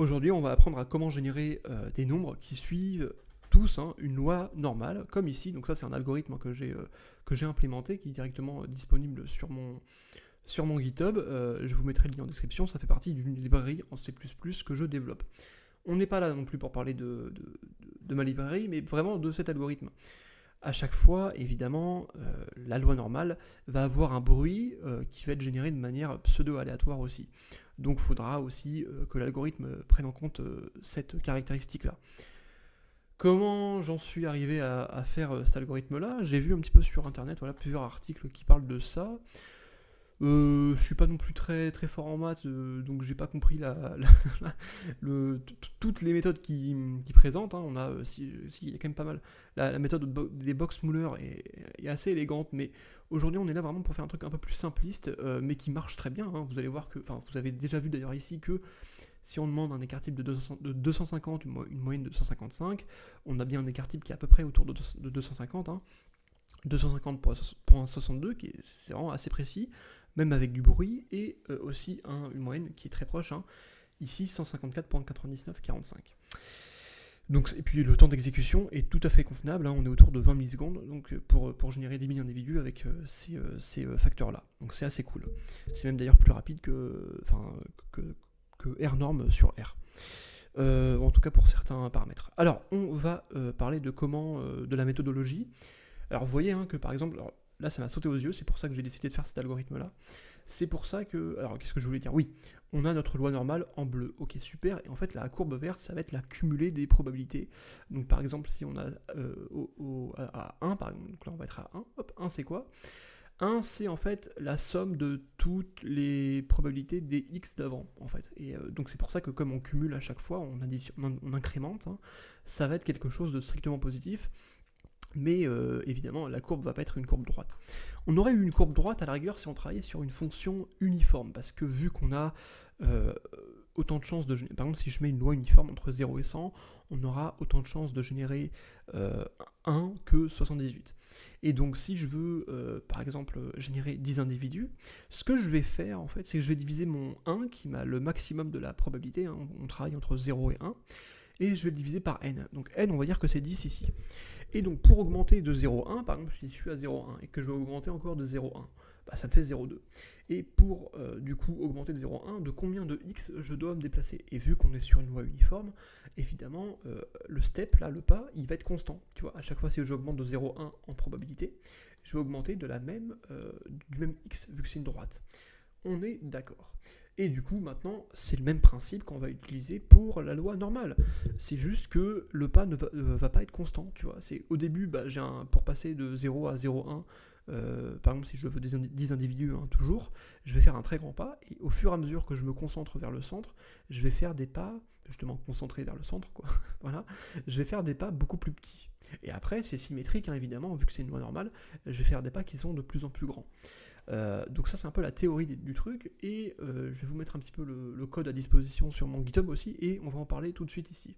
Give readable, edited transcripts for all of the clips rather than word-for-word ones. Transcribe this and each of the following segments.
Aujourd'hui, on va apprendre à comment générer des nombres qui suivent tous une loi normale, comme ici. Donc ça, c'est un algorithme que j'ai implémenté, qui est directement disponible sur mon GitHub. Je vous mettrai le lien en description. Ça fait partie d'une librairie en C++ que je développe. On n'est pas là non plus pour parler de ma librairie, mais vraiment de cet algorithme. À chaque fois, évidemment, la loi normale va avoir un bruit qui va être généré de manière pseudo-aléatoire aussi. Donc il faudra aussi que l'algorithme prenne en compte cette caractéristique-là. Comment j'en suis arrivé à faire cet algorithme-là? J'ai vu un petit peu sur internet plusieurs articles qui parlent de ça. Je suis pas non plus très, très fort en maths, donc j'ai pas compris toutes les méthodes qui présentent. On a, il y a quand même pas mal. La méthode des box Muller est assez élégante, mais aujourd'hui on est là vraiment pour faire un truc un peu plus simpliste, mais qui marche très bien. Vous allez voir que, vous avez déjà vu d'ailleurs ici que si on demande un écart type de 250, une moyenne de 155, on a bien un écart type qui est à peu près autour de 250. 250.62, c'est vraiment assez précis, même avec du bruit, et aussi une moyenne qui est très proche, ici 154.9945. Donc, et puis le temps d'exécution est tout à fait convenable, on est autour de 20 millisecondes donc, pour générer 10 000 individus avec ces facteurs-là. Donc c'est assez cool. C'est même d'ailleurs plus rapide que R norm sur R. En tout cas pour certains paramètres. Alors on va parler de la méthodologie. Alors vous voyez que par exemple, là ça m'a sauté aux yeux, c'est pour ça que j'ai décidé de faire cet algorithme-là. C'est pour ça que, alors qu'est-ce que je voulais dire? Oui, on a notre loi normale en bleu, ok super, et en fait la courbe verte ça va être la cumulée des probabilités. Donc par exemple si on a à 1, par exemple, donc là on va être à 1, hop, 1 c'est quoi? 1 c'est en fait la somme de toutes les probabilités des x d'avant en fait. Et donc c'est pour ça que comme on cumule à chaque fois, on incrémente, ça va être quelque chose de strictement positif. Mais évidemment, la courbe ne va pas être une courbe droite. On aurait eu une courbe droite à la rigueur si on travaillait sur une fonction uniforme, parce que vu qu'on a autant de chances de générer, par exemple si je mets une loi uniforme entre 0 et 100, on aura autant de chances de générer 1 que 78. Et donc si je veux, par exemple, générer 10 individus, ce que je vais faire en fait, c'est que je vais diviser mon 1, qui m'a le maximum de la probabilité, on travaille entre 0 et 1, et je vais le diviser par n. Donc n, on va dire que c'est 10 ici. Et donc pour augmenter de 0,1, par exemple si je suis à 0,1 et que je vais augmenter encore de 0,1, ça me fait 0,2. Et pour du coup augmenter de 0,1, de combien de x je dois me déplacer? Et vu qu'on est sur une voie uniforme, évidemment le step, là, le pas, il va être constant. Tu vois, à chaque fois si j'augmente de 0,1 en probabilité, je vais augmenter du même x vu que c'est une droite. On est d'accord. Et du coup, maintenant, c'est le même principe qu'on va utiliser pour la loi normale. C'est juste que le pas ne va pas être constant, tu vois. C'est, au début, pour passer de 0 à 0,1, par exemple, si je veux 10 individus toujours, je vais faire un très grand pas, et au fur et à mesure que je me concentre vers le centre, je vais faire des pas, justement concentrés vers le centre, quoi. Voilà, je vais faire des pas beaucoup plus petits. Et après, c'est symétrique, évidemment, vu que c'est une loi normale, je vais faire des pas qui sont de plus en plus grands. Donc ça c'est un peu la théorie du truc, et je vais vous mettre un petit peu le code à disposition sur mon GitHub aussi, et on va en parler tout de suite ici.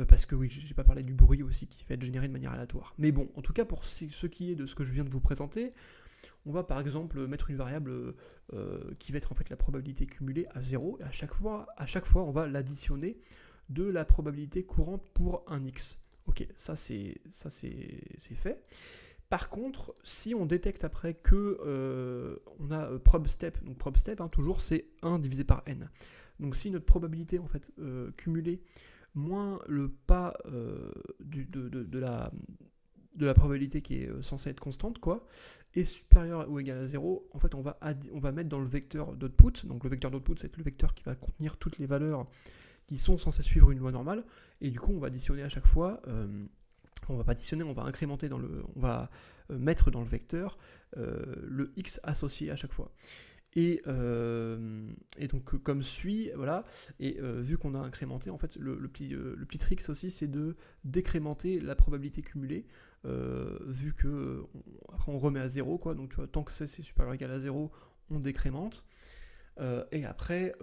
Parce que oui, j'ai pas parlé du bruit aussi qui va être généré de manière aléatoire. Mais bon, en tout cas pour ce qui est de ce que je viens de vous présenter, on va par exemple mettre une variable qui va être en fait la probabilité cumulée à 0, et à chaque fois on va l'additionner de la probabilité courante pour un x. Ok, ça c'est fait. Par contre, si on détecte après que on a prob step, donc prob step, toujours c'est 1 divisé par n. Donc si notre probabilité en fait cumulée moins le pas de la probabilité qui est censée être constante, quoi, est supérieure ou égale à 0, en fait on va mettre dans le vecteur d'output, donc le vecteur d'output c'est le vecteur qui va contenir toutes les valeurs qui sont censées suivre une loi normale, et du coup on va additionner à chaque fois... on va pas additionner, on va incrémenter on va mettre dans le vecteur le x associé à chaque fois. Et donc comme suit, voilà, et vu qu'on a incrémenté, en fait le petit trick aussi c'est de décrémenter la probabilité cumulée, vu que après on remet à 0, quoi, donc tu vois, tant que c'est supérieur ou égal à 0, on décrémente. Et après,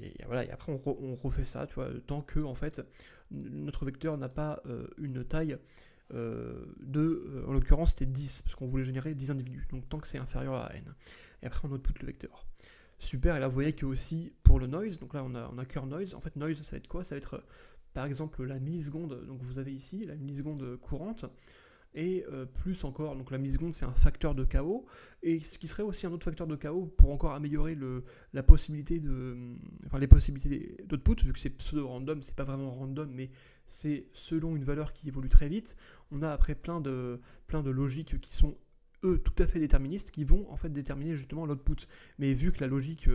et après on refait ça, tu vois, tant que en fait notre vecteur n'a pas une taille en l'occurrence c'était 10, parce qu'on voulait générer 10 individus, donc tant que c'est inférieur à n. Et après on output le vecteur. super. Et là, vous voyez que aussi pour le noise, donc là, on a cœur noise. En fait, noise, ça va être quoi? Ça va être, par exemple, la milliseconde. Donc vous avez ici la milliseconde courante. Et plus encore, donc la milliseconde c'est un facteur de chaos, et ce qui serait aussi un autre facteur de chaos pour encore améliorer la possibilité les possibilités d'output, vu que c'est pseudo-random, c'est pas vraiment random, mais c'est selon une valeur qui évolue très vite. On a après plein de logiques qui sont eux tout à fait déterministes, qui vont en fait déterminer justement l'output. Mais vu que la logique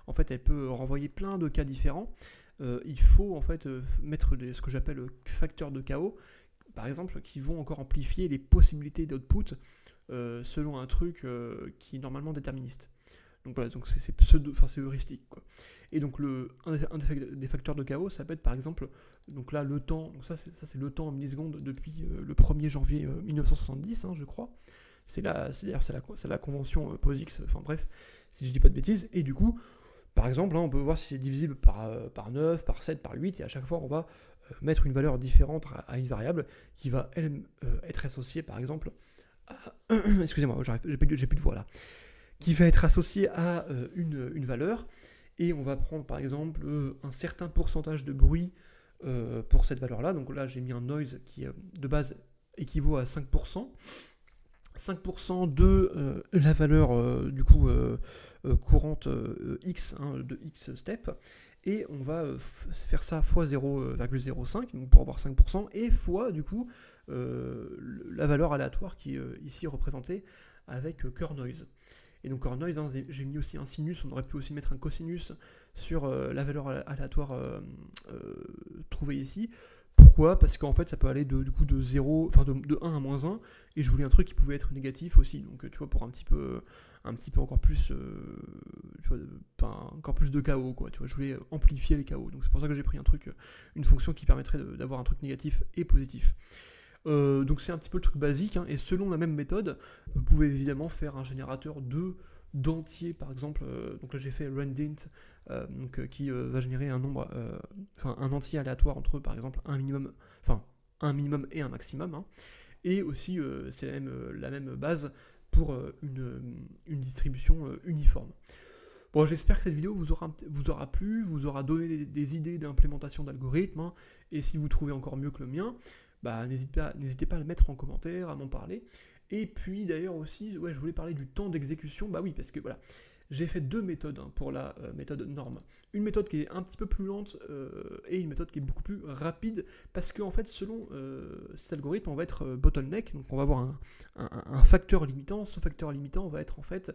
en fait elle peut renvoyer plein de cas différents, il faut en fait mettre ce que j'appelle facteurs de chaos, par exemple, qui vont encore amplifier les possibilités d'output selon un truc qui est normalement déterministe. Donc voilà, donc c'est heuristique, quoi. Et donc un des facteurs de chaos, ça peut être par exemple, donc là le temps, donc ça c'est le temps en millisecondes depuis le 1er janvier 1970, je crois. C'est la convention POSIX, enfin bref, si je dis pas de bêtises. Et du coup, par exemple, on peut voir si c'est divisible par 9, par 7, par 8, et à chaque fois on va mettre une valeur différente à une variable qui va, elle, être associée, par exemple, à... Excusez-moi, j'ai plus de voix là. Qui va être associée à une valeur, et on va prendre, par exemple, un certain pourcentage de bruit pour cette valeur-là. Donc là, j'ai mis un noise qui, de base, équivaut à 5%. 5% de la valeur, du coup, courante x, de x step, et on va faire ça fois 0,05 donc pour avoir 5%, et fois du coup la valeur aléatoire qui est ici représentée avec cœur noise. Et donc cœur noise, j'ai mis aussi un sinus, on aurait pu aussi mettre un cosinus sur la valeur aléatoire trouvée ici. Pourquoi? Parce qu'en fait ça peut aller de 0, enfin de 1 à moins 1, et je voulais un truc qui pouvait être négatif aussi, donc tu vois, pour un petit peu encore plus encore plus de chaos, quoi, tu vois, je voulais amplifier les chaos, donc c'est pour ça que j'ai pris une fonction qui permettrait d'avoir un truc négatif et positif. Donc c'est un petit peu le truc basique, et selon la même méthode, vous pouvez évidemment faire un générateur d'entiers, par exemple, donc là j'ai fait randint, qui va générer un nombre, un entier aléatoire entre, par exemple, un minimum et un maximum, et aussi c'est la même base pour une distribution uniforme. Bon, j'espère que cette vidéo vous aura plu, vous aura donné des idées d'implémentation d'algorithmes, et si vous trouvez encore mieux que le mien, bah, n'hésitez pas à le mettre en commentaire, à m'en parler. Et puis d'ailleurs aussi, je voulais parler du temps d'exécution, bah oui, parce que voilà, j'ai fait deux méthodes pour la méthode norme. Une méthode qui est un petit peu plus lente et une méthode qui est beaucoup plus rapide, parce qu'en fait, selon cet algorithme, on va être bottleneck, donc on va avoir un facteur limitant. Ce facteur limitant va être en fait,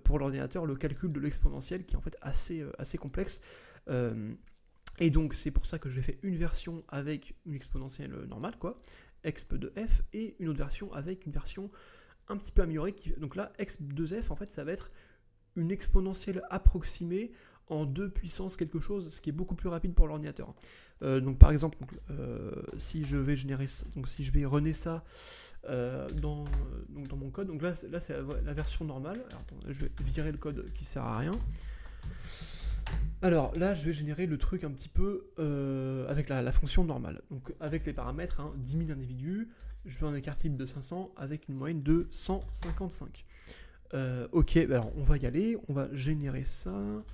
pour l'ordinateur, le calcul de l'exponentielle, qui est en fait assez complexe. Et donc c'est pour ça que j'ai fait une version avec une exponentielle normale, quoi, exp de f, et une autre version avec une version un petit peu améliorée. Donc là, exp de f, en fait, ça va être une exponentielle approximée en 2 puissance quelque chose, ce qui est beaucoup plus rapide pour l'ordinateur. Donc par exemple, si je vais générer ça, donc si je vais runner ça dans mon code, donc là c'est la version normale. Alors, attends, je vais virer le code qui sert à rien. Alors là, je vais générer le truc un petit peu avec la fonction normale. Donc avec les paramètres, 10 000 individus, je veux un écart type de 500 avec une moyenne de 155. Ok, alors on va y aller, on va générer ça.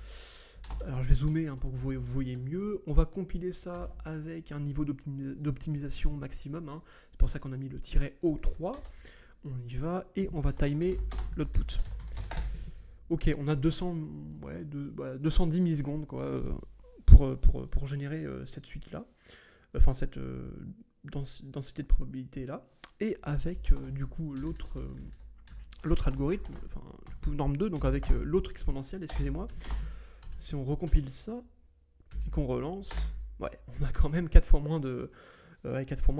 Alors je vais zoomer pour que vous voyez mieux. On va compiler ça avec un niveau d'optimisation maximum. C'est pour ça qu'on a mis le -O3. On y va et on va timer l'output. Ok, on a 210 millisecondes, quoi, pour générer cette suite-là, enfin cette densité de probabilité-là, et avec du coup l'autre algorithme, enfin du coup norme 2, donc avec l'autre exponentielle, excusez-moi, si on recompile ça et qu'on relance, on a quand même 4 fois moins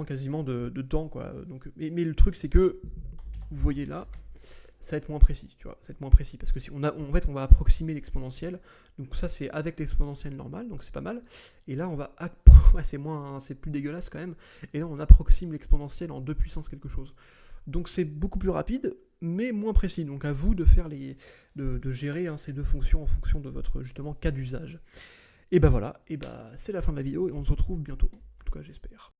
quasiment de temps, quoi. Donc, mais le truc c'est que, vous voyez là, ça va être moins précis, tu vois, ça va être moins précis, parce que si on va approximer l'exponentielle, donc ça c'est avec l'exponentielle normale, donc c'est pas mal, et là on va, c'est plus dégueulasse quand même, et là on approxime l'exponentielle en 2 puissance quelque chose, donc c'est beaucoup plus rapide, mais moins précis, donc à vous de faire de gérer ces deux fonctions en fonction de votre, justement, cas d'usage. Et bah voilà, et bah c'est la fin de la vidéo, et on se retrouve bientôt, en tout cas j'espère.